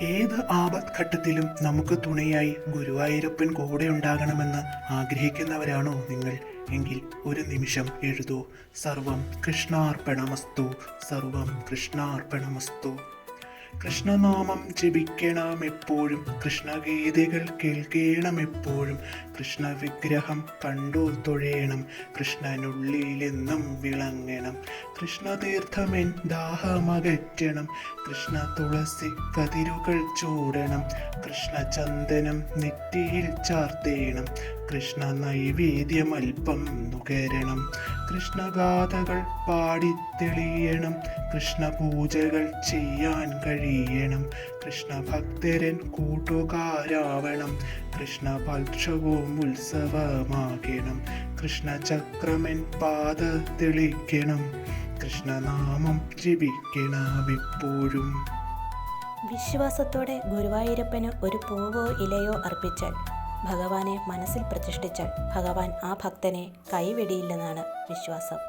ഏത് ആപത്ഘട്ടത്തിലും നമുക്ക് തുണയായി ഗുരുവായൂരപ്പൻ കൂടെ ഉണ്ടാകണമെന്ന് ആഗ്രഹിക്കുന്നവരാണോ നിങ്ങൾ? എങ്കിൽ ഒരു നിമിഷം എഴുതൂ, സർവം കൃഷ്ണാർപ്പണമസ്തു, സർവം കൃഷ്ണാർപ്പണമസ്തു. കൃഷ്ണനാമം ജപിക്കണം എപ്പോഴും, കൃഷ്ണഗീതികൾ കേൾക്കണം എപ്പോഴും, കൃഷ്ണ വിഗ്രഹം കണ്ടു തൊഴേണം, കൃഷ്ണനുള്ളിലെന്നും വിളങ്ങണം, കൃഷ്ണതീർത്ഥമെൻ ദാഹമകറ്റണം, കൃഷ്ണ തുളസി കതിരുകൾ ചൂടണം, കൃഷ്ണചന്ദനം നെറ്റിയിൽ ചാർത്തേണം, കൃഷ്ണ നൈവേദ്യമൽപ്പം നുകരണം, കൃഷ്ണഗാഥകൾ പാടിത്തെളിയണം, കൃഷ്ണ പൂജകൾ ചെയ്യാൻ കഴിയണം, കൃഷ്ണ ഭക്തരൻ കൂട്ടുകാരാവണം, കൃഷ്ണ പക്ഷവും ഉത്സവമാകണം, കൃഷ്ണ ചക്രമൻ പാത തെളിക്കണം, കൃഷ്ണനാമം ജപിക്കണമെപ്പോഴും. വിശ്വാസത്തോടെ ഗുരുവായൂരപ്പന് ഒരു പൂവോ ഇലയോ അർപ്പിച്ചാൽ, ഭഗവാനെ മനസ്സിൽ പ്രതിഷ്ഠിച്ചാൽ ഭഗവാൻ ആ ഭക്തനെ കൈവെടിയില്ലെന്നാണ് വിശ്വാസം.